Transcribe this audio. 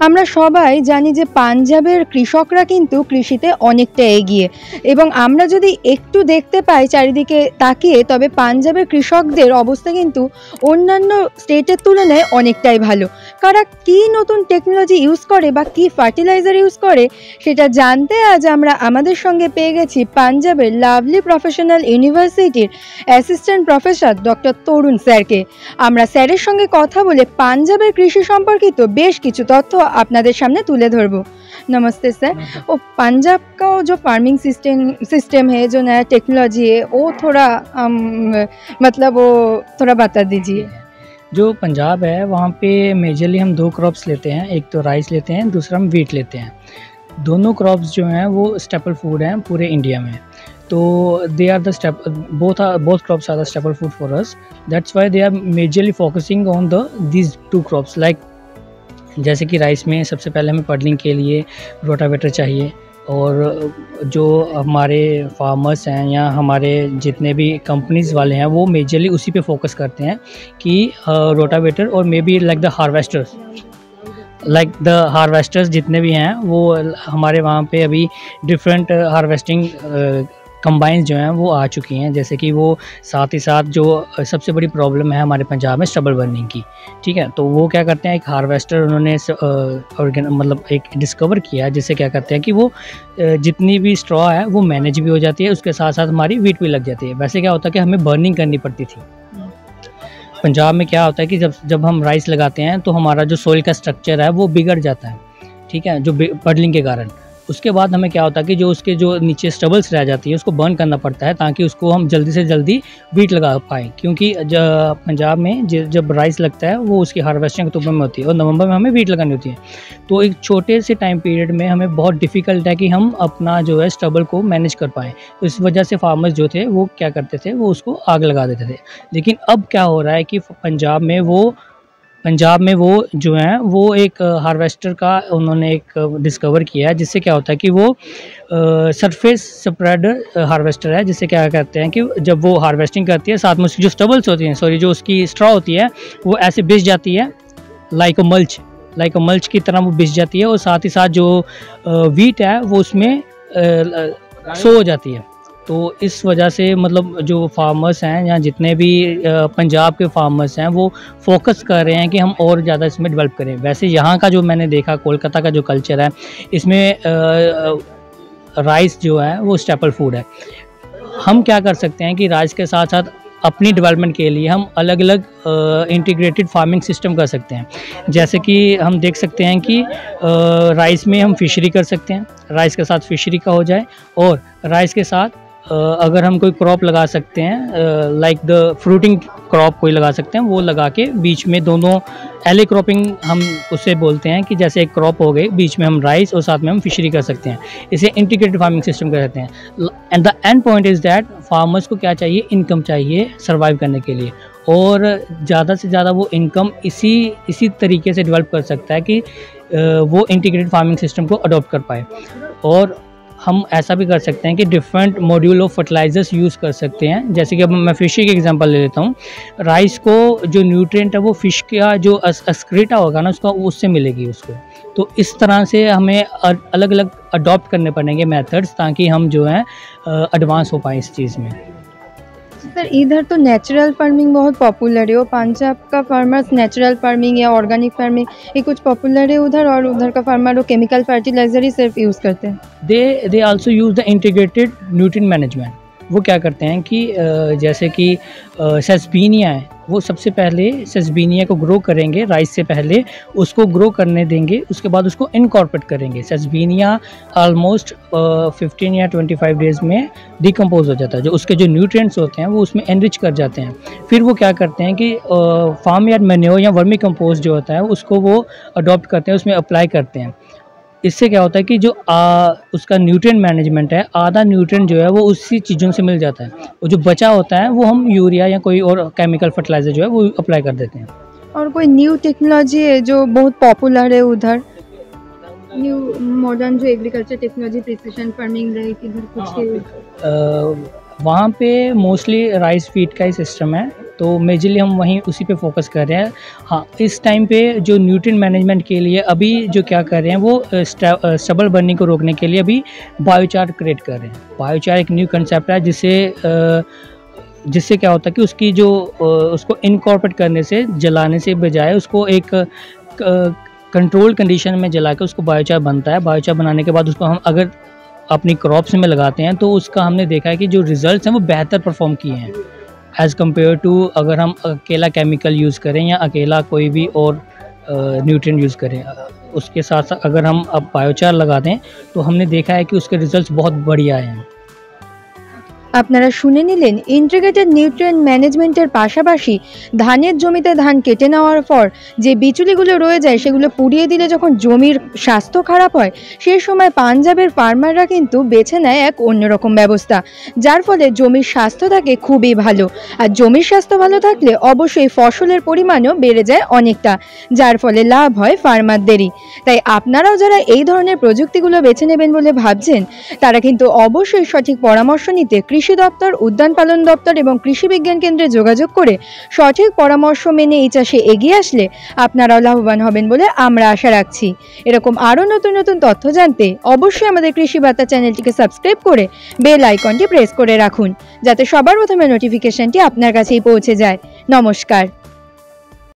আমরা সবাই জানি যে পাঞ্জাবের কৃষকরা কিন্তু কৃষিতে অনেকটা এগিয়ে, এবং আমরা যদি একটু দেখতে পাই চারিদিকে তাকিয়ে, তবে পাঞ্জাবের কৃষকদের অবস্থা কিন্তু অন্যান্য স্টেটের তুলনায় অনেকটাই ভালো। কারা কী নতুন টেকনোলজি ইউজ করে বা কী ফার্টিলাইজার ইউজ করে সেটা জানতে আজ আমরা আমাদের সঙ্গে পেয়ে গেছি পাঞ্জাবের লাভলি প্রফেশনাল ইউনিভার্সিটির অ্যাসিস্ট্যান্ট প্রফেসর ডক্টর তরুণ স্যারকে। আমরা স্যারের সঙ্গে কথা বলে পাঞ্জাবের কৃষি সম্পর্কিত বেশ কিছু তথ্য আপনাদের सामने तुले धरबो। नमस्ते सर। वो पंजाब का जो फार्मिंग सिस्टम है, जो नया टेक्नोलॉजी है, वो थोड़ा मतलब वो थोड़ा बता दीजिए। जो पंजाब है वहाँ पे मेजरली हम 2 क्रॉप्स लेते हैं, एक तो राइस लेते हैं, दूसरा हम वीट लेते हैं। दोनों क्रॉप्स जो हैं वो स्टेपल फूड हैं पूरे इंडिया में, तो they are the both crops are the staple food for us. That's why they are majorly focusing on these 2 crops. Like जैसे कि राइस में सबसे पहले हमें पडलिंग के लिए रोटावेटर चाहिए, और जो हमारे फार्मर्स हैं या हमारे जितने भी कंपनीज़ वाले हैं वो मेजरली उसी पे फोकस करते हैं कि रोटावेटर और may be like the harvesters जितने भी हैं वो हमारे वहाँ पे अभी डिफरेंट हार्वेस्टिंग कंबाइंस जो हैं वो आ चुकी हैं। जैसे कि वो साथ ही साथ जो सबसे बड़ी प्रॉब्लम है हमारे पंजाब में स्टबल बर्निंग की, ठीक है, तो वो क्या करते हैं, एक हार्वेस्टर उन्होंने मतलब एक डिस्कवर किया है, जिससे क्या करते हैं कि वो जितनी भी स्ट्रॉ है वो मैनेज भी हो जाती है, उसके साथ साथ हमारी वीट भी लग जाती है। वैसे क्या होता है कि हमें बर्निंग करनी पड़ती थी। पंजाब में क्या होता है कि जब हम राइस लगाते हैं तो हमारा जो सोइल का स्ट्रक्चर है वो बिगड़ जाता है, ठीक है, जो पडलिंग के कारण। उसके बाद हमें क्या होता है कि जो उसके जो नीचे स्टबल्स रह जाती है उसको बर्न करना पड़ता है, ताकि उसको हम जल्दी से जल्दी वीट लगा पाएँ, क्योंकि पंजाब में जब राइस लगता है वो उसकी हार्वेस्टिंग अक्टूबर में होती है और नवंबर में हमें वीट लगानी होती है। तो एक छोटे से टाइम पीरियड में हमें बहुत डिफ़िकल्ट है कि हम अपना जो है स्टबल को मैनेज कर पाएँ। तो इस वजह से फार्मर्स जो थे वो क्या करते थे, वो उसको आग लगा देते थे। लेकिन अब क्या हो रहा है कि पंजाब में वो जो है वो एक हार्वेस्टर का उन्होंने एक डिस्कवर किया है, जिससे क्या होता है कि वो सरफेस स्प्रेडर हार्वेस्टर है, जिससे क्या करते हैं कि जब वो हार्वेस्टिंग करती है साथ में उसकी जो स्टबल्स होती हैं, जो उसकी स्ट्रॉ होती है वो ऐसे बिछ जाती है, लाइक अ मल्च की तरह वो बिछ जाती है, और साथ ही साथ जो वीट है वो उसमें सो हो जाती है। तो इस वजह से मतलब जो फार्मर्स हैं या जितने भी पंजाब के फार्मर्स हैं वो फोकस कर रहे हैं कि हम और ज़्यादा इसमें डेवलप करें। वैसे यहाँ का जो मैंने देखा, कोलकाता का जो कल्चर है, इसमें राइस जो है वो स्टेपल फूड है। हम क्या कर सकते हैं कि राइस के साथ साथ अपनी डेवलपमेंट के लिए हम अलग अलग इंटीग्रेटेड फार्मिंग सिस्टम कर सकते हैं। जैसे कि हम देख सकते हैं कि राइस में हम फिशरी कर सकते हैं, राइस के साथ फिशरी का हो जाए, और राइस के साथ अगर हम कोई क्रॉप लगा सकते हैं, लाइक द फ्रूटिंग क्रॉप कोई लगा सकते हैं, वो लगा के बीच में दोनों एले क्रॉपिंग हम उसे बोलते हैं, कि जैसे एक क्रॉप हो गई, बीच में हम राइस और साथ में हम फिशरी कर सकते हैं। इसे इंटीग्रेटेड फार्मिंग सिस्टम कर सकते हैं। And the end point is that farmers को क्या चाहिए, इनकम चाहिए सर्वाइव करने के लिए, और ज़्यादा से ज़्यादा वो इनकम इसी तरीके से डेवलप कर सकता है कि वो इंटीग्रेटेड फार्मिंग सिस्टम को अडॉप्ट कर पाए। और हम ऐसा भी कर सकते हैं कि different module of fertilizers use कर सकते हैं। जैसे कि अब मैं फिशरी के एग्जांपल ले लेता हूँ। राइस को जो न्यूट्रिएंट है वो फिश का जो एक्सक्रीटा होगा ना उसका, उससे मिलेगी उसको। तो इस तरह से हमें अलग अलग अडॉप्ट करने पड़ेंगे मेथड्स, ताकि हम जो है एडवांस हो पाए इस चीज़ में। सर, इधर तो नेचुरल फार्मिंग बहुत पॉपुलर है, वो पंजाब का फार्मर्स नेचुरल फार्मिंग या ऑर्गेनिक फार्मिंग ये कुछ पॉपुलर है उधर, और उधर का फार्मर वो केमिकल फर्टिलाइजर ही सिर्फ यूज़ करते हैं। They also use the integrated nutrient management. वो क्या करते हैं कि जैसे कि सेसबीनिया है, वो सबसे पहले सेसबीनिया को ग्रो करेंगे, राइस से पहले उसको ग्रो करने देंगे, उसके बाद उसको इनकॉर्पोरेट करेंगे। सेसबीनिया ऑलमोस्ट 15 या 25 डेज़ में डिकम्पोज हो जाता है, जो उसके जो न्यूट्रिएंट्स होते हैं वो उसमें एनरिच कर जाते हैं। फिर वो क्या करते हैं कि फार्म यार्ड मैन्योर या वर्मी कंपोस्ट जो होता है उसको वो अडॉप्ट करते हैं, उसमें अप्लाई करते हैं। इससे क्या होता है कि जो उसका न्यूट्रिएंट मैनेजमेंट है, आधा न्यूट्रिएंट जो है वो उसी चीज़ों से मिल जाता है, और जो बचा होता है वो हम यूरिया या कोई और केमिकल फर्टिलाइज़र जो है वो अप्लाई कर देते हैं। और कोई न्यू टेक्नोलॉजी है जो बहुत पॉपुलर है उधर, न्यू मॉडर्न जो एग्रीकल्चर टेक्नोलॉजी, प्रिसिशन फार्मिंग रहे, इधर कुछ वहाँ पे मोस्टली राइस फीड का ही सिस्टम है, तो मेजरली हम वहीं उसी पे फोकस कर रहे हैं। हाँ, इस टाइम पे जो न्यूट्रिएंट मैनेजमेंट के लिए अभी जो क्या कर रहे हैं वो स्टबल बर्निंग को रोकने के लिए अभी बायोचार क्रिएट कर रहे हैं। बायोचार एक न्यू कंसेप्ट है जिससे क्या होता है कि उसकी जो उसको इनकॉर्पोरेट करने से, जलाने से बजाय उसको एक कंट्रोल कंडीशन में जला के उसको बायोचार बनता है। बायोचार बनाने के बाद उसको हम अगर अपनी क्रॉप्स में लगाते हैं तो उसका हमने देखा है कि जो रिजल्ट्स हैं वो बेहतर परफॉर्म किए हैं एज़ कम्पेयर टू अगर हम अकेला केमिकल यूज़ करें या अकेला कोई भी और न्यूट्रिएंट यूज़ करें। उसके साथ साथ अगर हम अब बायोचार लगा दें तो हमने देखा है कि उसके रिजल्ट्स बहुत बढ़िया हैं। আপনারা শুনে নিলেন ইন্টিগ্রেটেড নিউট্রিয়েন্ট ম্যানেজমেন্টের পাশাপাশি ধানের জমিতে ধান কেটে নেওয়ার পর যে বিচুলিগুলো রয়ে যায় সেগুলো পুড়িয়ে দিলে যখন জমির স্বাস্থ্য খারাপ হয় সেই সময় পাঞ্জাবের ফার্মাররা কিন্তু বেছে নেয় এক অন্যরকম ব্যবস্থা, যার ফলে জমির স্বাস্থ্য থাকে খুবই ভালো। আর জমির স্বাস্থ্য ভালো থাকলে অবশ্যই ফসলের পরিমাণও বেড়ে যায় অনেকটা, যার ফলে লাভ হয় ফার্মারদেরই। তাই আপনারাও যারা এই ধরনের প্রযুক্তিগুলো বেছে নেবেন বলে ভাবছেন তারা কিন্তু অবশ্যই সঠিক পরামর্শ নিতে কৃষি দপ্তর, উদ্যান পালন দপ্তর এবং কৃষি বিজ্ঞান কেন্দ্রে যোগাযোগ করে সঠিক পরামর্শ মেনে এই চাষে এগিয়ে আসলে আপনারাও লাভবান হবেন বলে আমরা আশা রাখছি। এরকম আরও নতুন নতুন তথ্য জানতে অবশ্যই আমাদের কৃষি বার্তা চ্যানেলটিকে সাবস্ক্রাইব করে বেল আইকনটি প্রেস করে রাখুন, যাতে সবার প্রথমে নোটিফিকেশনটি আপনার কাছেই পৌঁছে যায়। নমস্কার।